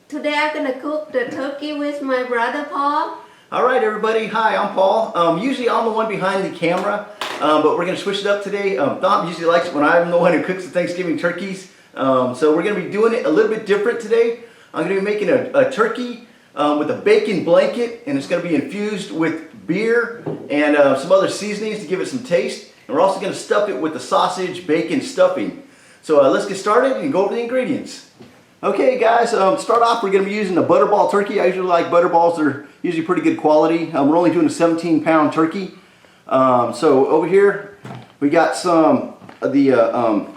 Today I'm gonna cook the turkey with my brother Paul. Alright everybody, hi, I'm Paul. Usually I'm the one behind the camera, but we're going to switch it up today. Dom usually likes it when I'm the one who cooks the Thanksgiving turkeys. So we're going to be doing it a little bit different today. I'm going to be making a turkey with a bacon blanket, and it's going to be infused with beer and some other seasonings to give it some taste. And we're also going to stuff it with the sausage bacon stuffing. So let's get started and go over the ingredients. Okay guys, to start off we're going to be using a butterball turkey. I usually like butterballs, they're usually pretty good quality. We're only doing a 17-pound turkey. So over here we got some of the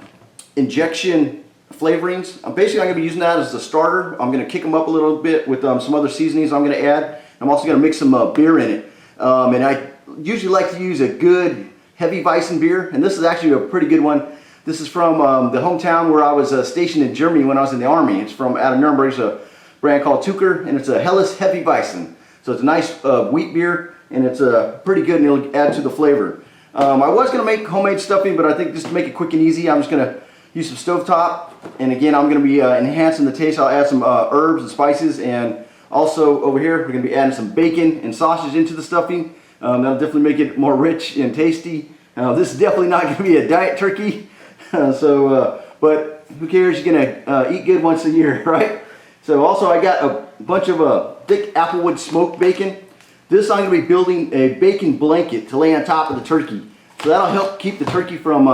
injection flavorings. Basically I'm going to be using that as the starter. I'm going to kick them up a little bit with some other seasonings I'm going to add. I'm also going to mix some beer in it. And I usually like to use a good heavy Weissen beer, and this is actually a pretty good one. This is from the hometown where I was stationed in Germany when I was in the Army. It's from out of Nuremberg. It's a brand called Tucker, and it's a Helles Heavy Weissen. So it's a nice wheat beer, and it's pretty good, and it'll add to the flavor. I was going to make homemade stuffing, but I think just to make it quick and easy, I'm just going to use some stovetop. And again, I'm going to be enhancing the taste. I'll add some herbs and spices, and also over here, we're going to be adding some bacon and sausage into the stuffing. That'll definitely make it more rich and tasty. This is definitely not going to be a diet turkey. But who cares? You're gonna eat good once a year, right? So also I got a bunch of thick applewood smoked bacon. This I'm gonna be building a bacon blanket to lay on top of the turkey. So that'll help keep the turkey from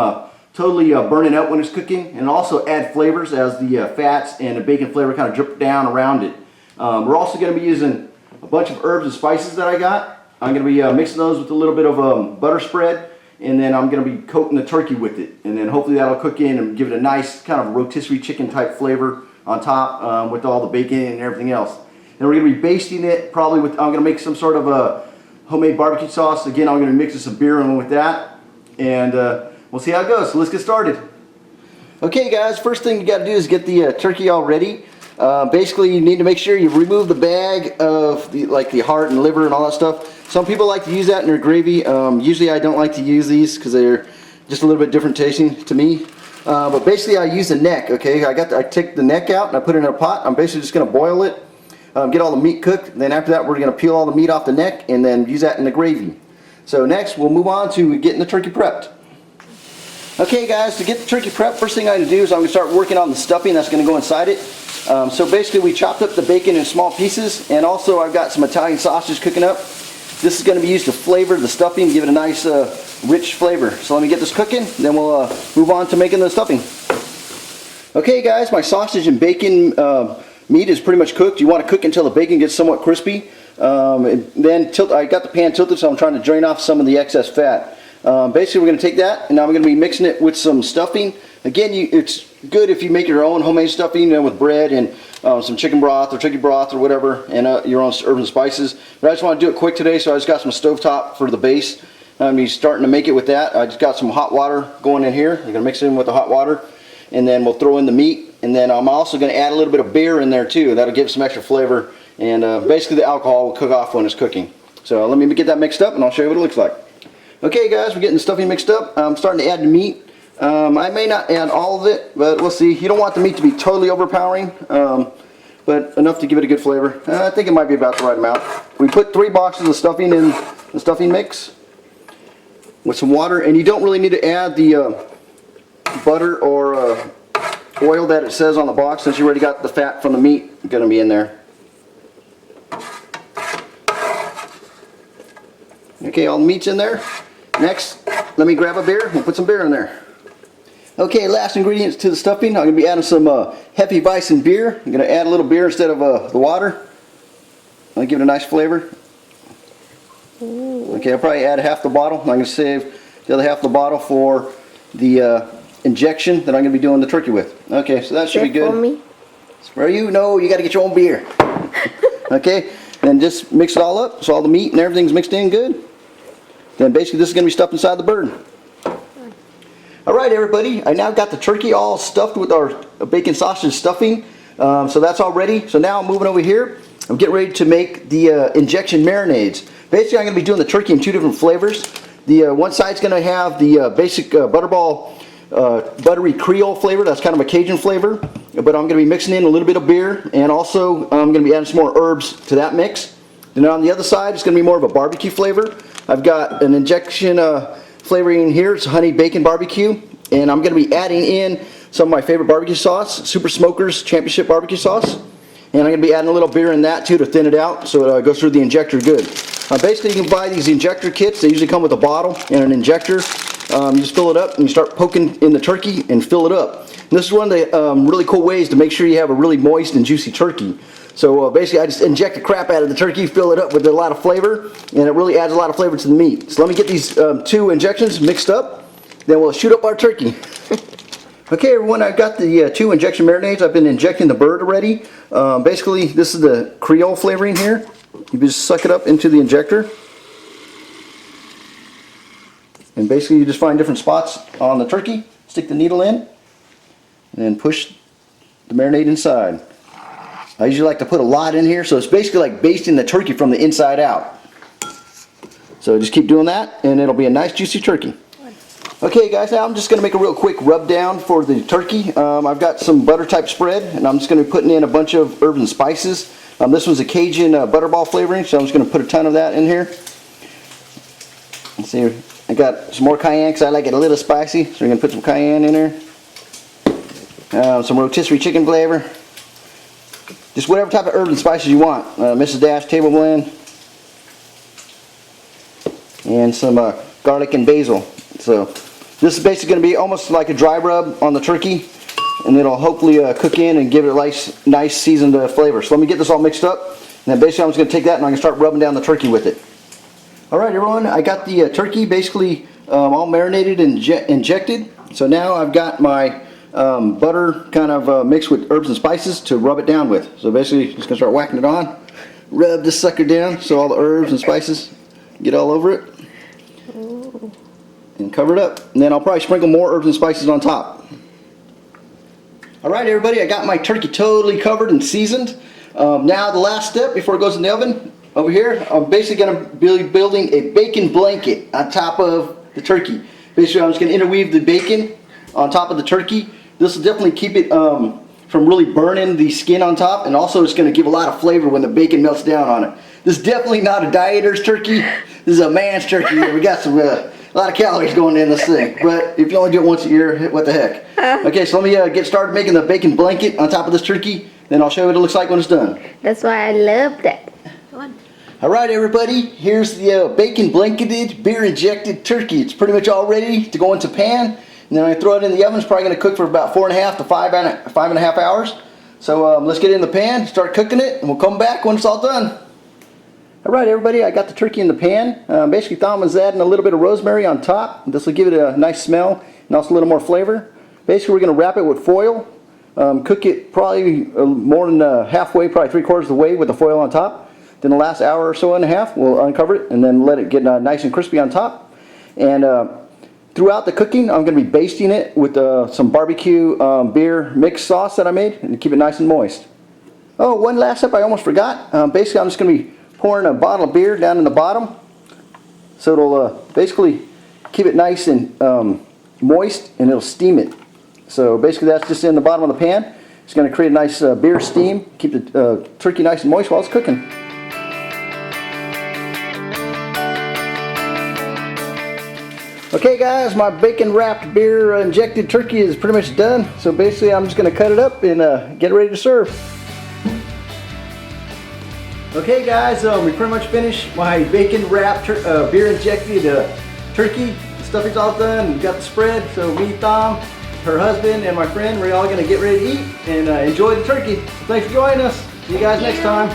totally burning up when it's cooking, and also add flavors as the fats and the bacon flavor kind of drip down around it. We're also gonna be using a bunch of herbs and spices that I got. I'm gonna be mixing those with a little bit of butter spread. And then I'm going to be coating the turkey with it, and then hopefully that'll cook in and give it a nice kind of rotisserie chicken type flavor on top with all the bacon and everything else. And we're going to be basting it probably with, I'm going to make some sort of a homemade barbecue sauce. Again, I'm going to be mixing some beer in with that, and we'll see how it goes. So let's get started. Okay guys, first thing you got to do is get the turkey all ready. Basically you need to make sure you remove the bag of the heart and liver and all that stuff. Some people like to use that in their gravy. Usually I don't like to use these because they're just a little bit different tasting to me. But basically I use the neck. Okay, I take the neck out and I put it in a pot. I'm basically just going to boil it, get all the meat cooked. Then after that we're going to peel all the meat off the neck and then use that in the gravy. So next we'll move on to getting the turkey prepped. Okay guys, to get the turkey prepped, first thing I gotta do is I'm going to start working on the stuffing that's going to go inside it. So basically we chopped up the bacon in small pieces, and also I've got some Italian sausage cooking up. This is going to be used to flavor the stuffing, give it a nice rich flavor. So let me get this cooking, then we'll move on to making the stuffing. Okay guys, my sausage and bacon meat is pretty much cooked. You want to cook until the bacon gets somewhat crispy. And then I got the pan tilted, so I'm trying to drain off some of the excess fat. Basically we're going to take that, and now we're going to be mixing it with some stuffing. Again, it's good if you make your own homemade stuffing with bread and some chicken broth or turkey broth or whatever, and your own herbs and spices. But I just want to do it quick today, so I just got some stovetop for the base. I'm going to be starting to make it with that. I just got some hot water going in here. I'm going to mix it in with the hot water, and then we'll throw in the meat. And then I'm also going to add a little bit of beer in there too. That'll give some extra flavor, and basically the alcohol will cook off when it's cooking. So let me get that mixed up, and I'll show you what it looks like. Okay guys, we're getting the stuffing mixed up. I'm starting to add the meat. I may not add all of it, but we'll see. You don't want the meat to be totally overpowering, but enough to give it a good flavor. I think it might be about the right amount. We put 3 boxes of stuffing in the stuffing mix with some water, and you don't really need to add the butter or oil that it says on the box, since you already got the fat from the meat going to be in there. Okay, all the meat's in there. Next, let me grab a beer and put some beer in there. Okay, last ingredients to the stuffing. I'm going to be adding some Heavy Weissen beer. I'm going to add a little beer instead of the water. I'll give it a nice flavor. Okay, I'll probably add half the bottle. I'm going to save the other half of the bottle for the injection that I'm going to be doing the turkey with. Okay, so that should be good. For me? For you? No, you got to get your own beer. Okay, then just mix it all up so all the meat and everything's mixed in good. Then basically this is going to be stuffed inside the bird. Alright everybody, I now got the turkey all stuffed with our bacon sausage stuffing. So that's all ready. So now I'm moving over here. I'm getting ready to make the injection marinades. Basically I'm going to be doing the turkey in 2 different flavors. The one side's going to have the basic butterball buttery Creole flavor. That's kind of a Cajun flavor. But I'm going to be mixing in a little bit of beer, and also I'm going to be adding some more herbs to that mix. Then on the other side, it's going to be more of a barbecue flavor. I've got an injection flavoring here. It's honey bacon barbecue, and I'm going to be adding in some of my favorite barbecue sauce, Super Smokers Championship barbecue sauce. And I'm going to be adding a little beer in that too to thin it out so it goes through the injector good. Basically, you can buy these injector kits. They usually come with a bottle and an injector. You just fill it up and you start poking in the turkey and fill it up. And this is one of the really cool ways to make sure you have a really moist and juicy turkey. So basically, I just inject the crap out of the turkey, fill it up with a lot of flavor, and it really adds a lot of flavor to the meat. So let me get these 2 injections mixed up, then we'll shoot up our turkey. Okay everyone, I've got the 2 injection marinades. I've been injecting the bird already. Basically, this is the Creole flavoring here. You just suck it up into the injector. And basically you just find different spots on the turkey, stick the needle in, and then push the marinade inside. I usually like to put a lot in here, so it's basically like basting the turkey from the inside out. So just keep doing that, and it'll be a nice juicy turkey. Okay guys, now I'm just going to make a real quick rub down for the turkey. I've got some butter type spread, and I'm just going to be putting in a bunch of herbs and spices. This was a Cajun butterball flavoring, so I'm just going to put a ton of that in here. Let's see, I got some more cayenne because I like it a little spicy, so we're going to put some cayenne in there. Some rotisserie chicken flavor. Just whatever type of herbs and spices you want. Mrs. Dash table blend. And some garlic and basil. So this is basically going to be almost like a dry rub on the turkey, and it'll hopefully cook in and give it a nice seasoned flavor. So let me get this all mixed up, and then basically I'm just going to take that and I'm going to start rubbing down the turkey with it. Alright everyone, I got the turkey basically all marinated and injected. So now I've got my butter kind of mixed with herbs and spices to rub it down with. So basically just going to start whacking it on, rub this sucker down so all the herbs and spices get all over it. And cover it up, and then I'll probably sprinkle more herbs and spices on top. Alright everybody, I got my turkey totally covered and seasoned. Now the last step before it goes in the oven, over here, I'm basically going to be building a bacon blanket on top of the turkey. Basically I'm just going to interweave the bacon on top of the turkey. This will definitely keep it from really burning the skin on top, and also it's going to give a lot of flavor when the bacon melts down on it. This is definitely not a dieter's turkey. This is a man's turkey. We got some a lot of calories going in this thing, but if you only do it once a year, what the heck. Okay, so let me get started making the bacon blanket on top of this turkey, then I'll show you what it looks like when it's done. That's why I love that. Alright everybody, here's the bacon blanketed, beer injected turkey. It's pretty much all ready to go into pan, and then I throw it in the oven. It's probably going to cook for about 4.5 to 5.5 hours. So let's get it in the pan, start cooking it, and we'll come back when it's all done. Alright everybody, I got the turkey in the pan. Basically thought I was adding a little bit of rosemary on top. This will give it a nice smell and also a little more flavor. Basically we're going to wrap it with foil. Cook it probably more than halfway, probably 3/4 of the way with the foil on top. Then the last hour or so and a half we'll uncover it and then let it get nice and crispy on top. And throughout the cooking I'm going to be basting it with some barbecue beer mix sauce that I made, and keep it nice and moist. Oh, one last step I almost forgot. Basically I'm just going to be pouring a bottle of beer down in the bottom, so it'll basically keep it nice and moist, and it'll steam it. So basically that's just in the bottom of the pan. It's going to create a nice beer steam, keep the turkey nice and moist while it's cooking. Okay guys, my bacon wrapped beer injected turkey is pretty much done. So basically I'm just going to cut it up and get ready to serve. Okay guys, we pretty much finished my bacon wrapped beer injected turkey. The stuffing's all done. We've got the spread. So me, Tom, her husband, and my friend, we're all going to get ready to eat and enjoy the turkey. So thanks for joining us. See you guys next time.